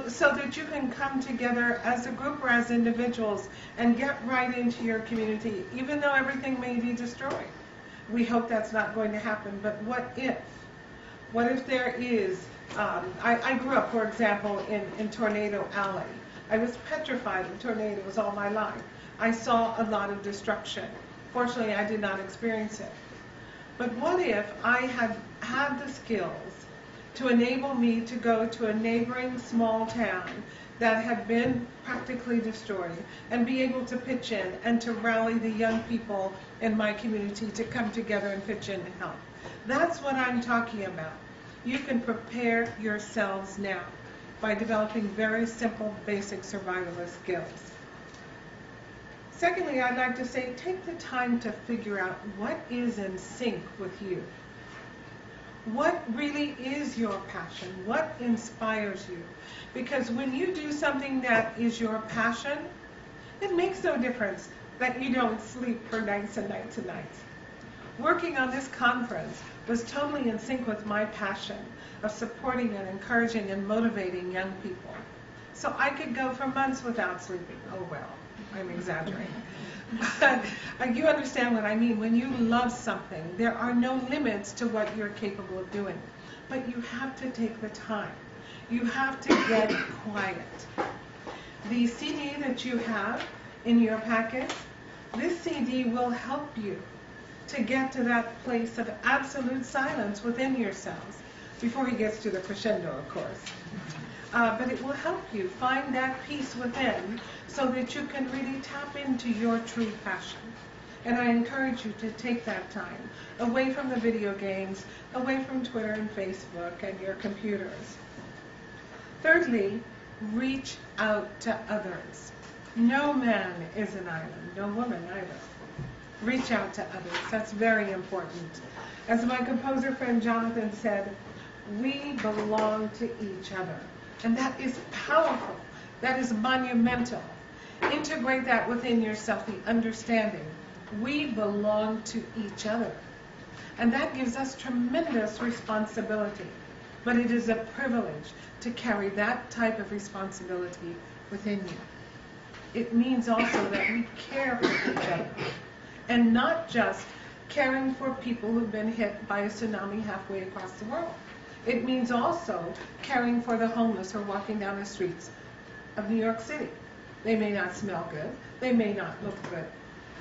So that you can come together as a group or as individuals and get right into your community, even though everything may be destroyed. We hope that's not going to happen, but what if? What if there is, I grew up, for example, in Tornado Alley. I was petrified of tornadoes all my life. I saw a lot of destruction. Fortunately, I did not experience it. But what if I had had the skills to enable me to go to a neighboring small town that had been practically destroyed and be able to pitch in and to rally the young people in my community to come together and pitch in and help? That's what I'm talking about. You can prepare yourselves now by developing very simple, basic survivalist skills. Secondly, I'd like to say, take the time to figure out what is in sync with you. What really is your passion? What inspires you? Because when you do something that is your passion, it makes no difference that you don't sleep for nights and nights and nights. Working on this conference was totally in sync with my passion of supporting and encouraging and motivating young people. So I could go for months without sleeping. Oh well, I'm exaggerating. But you understand what I mean. When you love something, there are no limits to what you're capable of doing. But you have to take the time. You have to get quiet. The CD that you have in your packet, this CD will help you to get to that place of absolute silence within yourselves, before he gets to the crescendo, of course. But it will help you find that peace within so that you can really tap into your true passion. And I encourage you to take that time away from the video games, away from Twitter and Facebook and your computers. Thirdly, reach out to others. No man is an island, no woman either. Reach out to others. That's very important. As my composer friend Jonathan said, we belong to each other. And that is powerful. That is monumental. Integrate that within yourself, the understanding. We belong to each other. And that gives us tremendous responsibility. But it is a privilege to carry that type of responsibility within you. It means also that we care for each other. And not just caring for people who've been hit by a tsunami halfway across the world. It means also caring for the homeless who are walking down the streets of New York City. They may not smell good, they may not look good,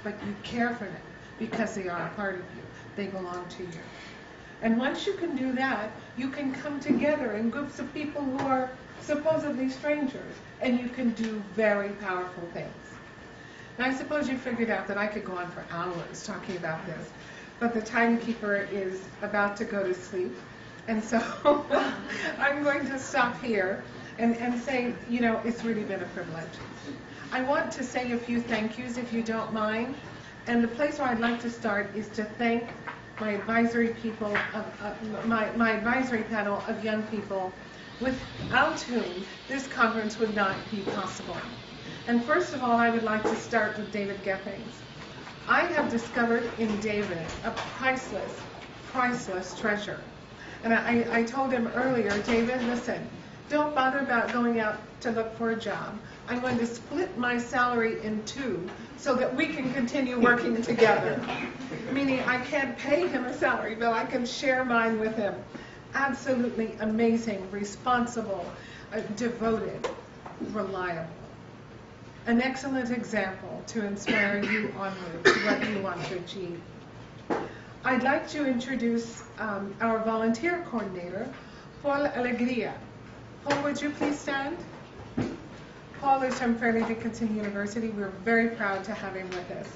but you care for them because they are a part of you. They belong to you. And once you can do that, you can come together in groups of people who are supposedly strangers, and you can do very powerful things. Now, I suppose you figured out that I could go on for hours talking about this, but the timekeeper is about to go to sleep. And so I'm going to stop here and say, you know, it's really been a privilege. I want to say a few thank yous, if you don't mind. And the place where I'd like to start is to thank my advisory people, my advisory panel of young people, without whom this conference would not be possible. And first of all, I would like to start with David Gethings. I have discovered in David a priceless, priceless treasure. And I told him earlier, David, listen, don't bother about going out to look for a job. I'm going to split my salary in two so that we can continue working together. Meaning I can't pay him a salary, but I can share mine with him. Absolutely amazing, responsible, devoted, reliable. An excellent example to inspire you onward to what you want to achieve. I'd like to introduce our volunteer coordinator, Paul Alegria. Paul, would you please stand? Paul is from Fairleigh Dickinson University. We're very proud to have him with us.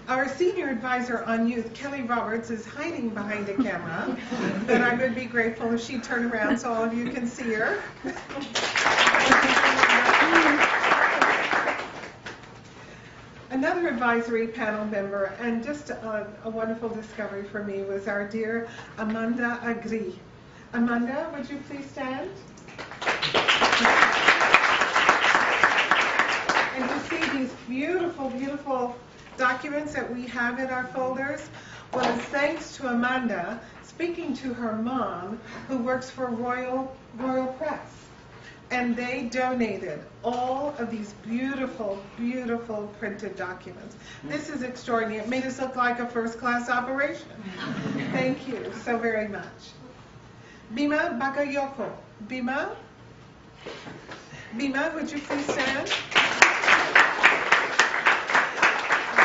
Our senior advisor on youth, Kelly Roberts, is hiding behind a camera, but I would be grateful if she'd turn around so all of you can see her. Another advisory panel member, and just a wonderful discovery for me, was our dear Amanda Agri. Amanda, would you please stand? And you see these beautiful, beautiful documents that we have in our folders. Well, thanks to Amanda, speaking to her mom, who works for Royal Press. And they donated all of these beautiful, beautiful printed documents. This is extraordinary. It made us look like a first-class operation. Thank you so very much. Bima Bakayoko. Bima? Bima, would you please stand?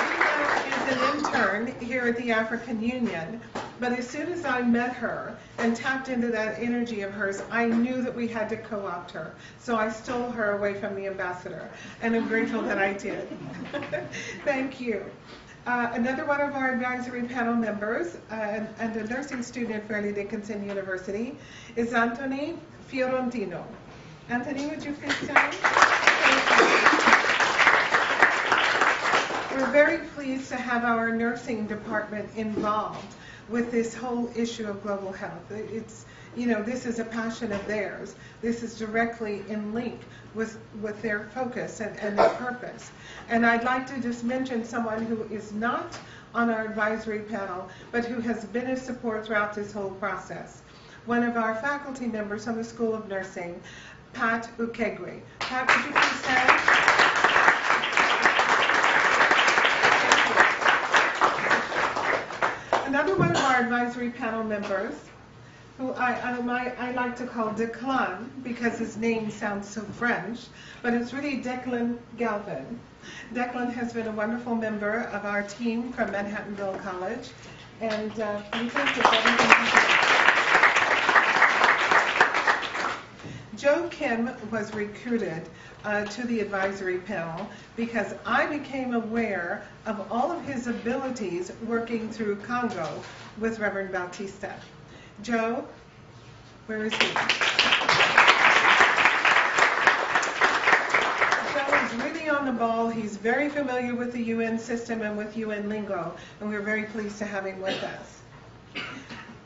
Bima is an intern here at the African Union. But as soon as I met her and tapped into that energy of hers, I knew that we had to co-opt her. So I stole her away from the ambassador, and I'm grateful that I did. Thank you. Another one of our advisory panel members and a nursing student at Fairleigh Dickinson University is António Fiorentino. Anthony, would you please stand? We're very pleased to have our nursing department involved with this whole issue of global health. It's, this is a passion of theirs. This is directly in link with their focus and their purpose. And I'd like to just mention someone who is not on our advisory panel, but who has been a support throughout this whole process. One of our faculty members on the School of Nursing, Pat Ukegwe. Pat, would you please stand? Another one of our advisory panel members, who I like to call Declan, because his name sounds so French, but it's really Declan Galvin. Declan has been a wonderful member of our team from Manhattanville College, and we think that Joe Kim was recruited to the advisory panel because I became aware of all of his abilities working through Congo with Reverend Bautista. Joe, where is he? Joe is really on the ball. He's very familiar with the UN system and with UN lingo, and we're very pleased to have him with us.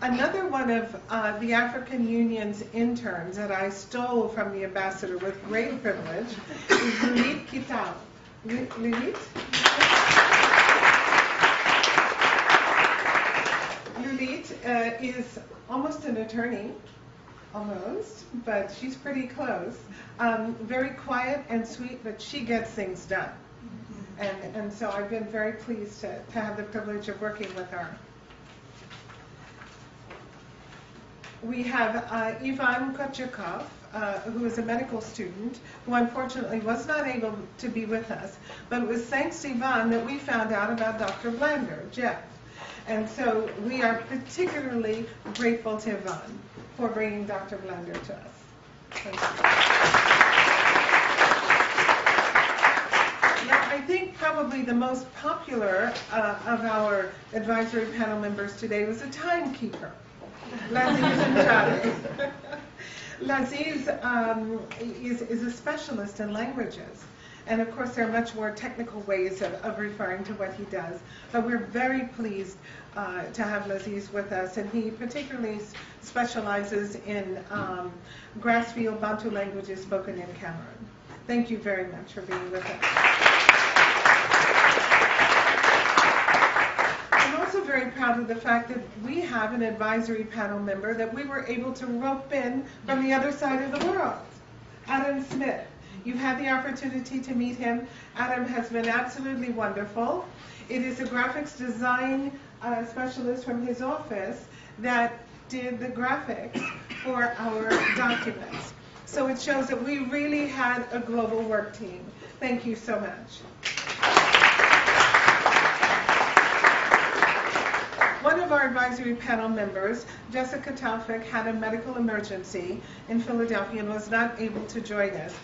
Another one of the African Union's interns that I stole from the ambassador with great privilege is Lulit Kitao. Lulit? Lulit is almost an attorney, almost, but she's pretty close. Very quiet and sweet, but she gets things done. And so I've been very pleased to have the privilege of working with her. We have Ivan Kochakov, who is a medical student, who unfortunately was not able to be with us. But it was thanks to Ivan that we found out about Dr. Blander, Jeff. And so we are particularly grateful to Ivan for bringing Dr. Blander to us. Thank you. Now, I think probably the most popular of our advisory panel members today was a timekeeper. Laziz Laziz is a specialist in languages. And of course, there are much more technical ways of referring to what he does. But we're very pleased to have Laziz with us. And he particularly specializes in Grassfield Bantu languages spoken in Cameroon. Thank you very much for being with us. I'm also very proud of the fact that we have an advisory panel member that we were able to rope in from the other side of the world, Adam Smith. You've had the opportunity to meet him. Adam has been absolutely wonderful. It is a graphics design specialist from his office that did the graphics for our documents. So it shows that we really had a global work team. Thank you so much. One of our advisory panel members, Jessica Taufik, had a medical emergency in Philadelphia and was not able to join us.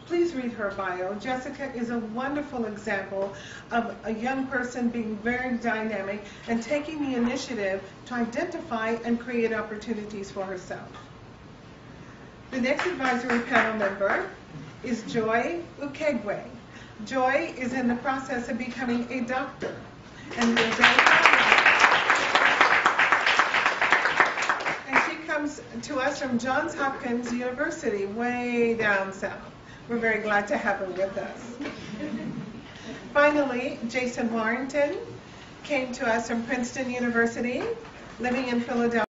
Please read her bio. Jessica is a wonderful example of a young person being very dynamic and taking the initiative to identify and create opportunities for herself. The next advisory panel member is Joy Ukegwe. Joy is in the process of becoming a doctor, and we're very proud of her. Comes to us from Johns Hopkins University, way down south. We're very glad to have her with us. Finally, Jason Warrington came to us from Princeton University. living in Philadelphia.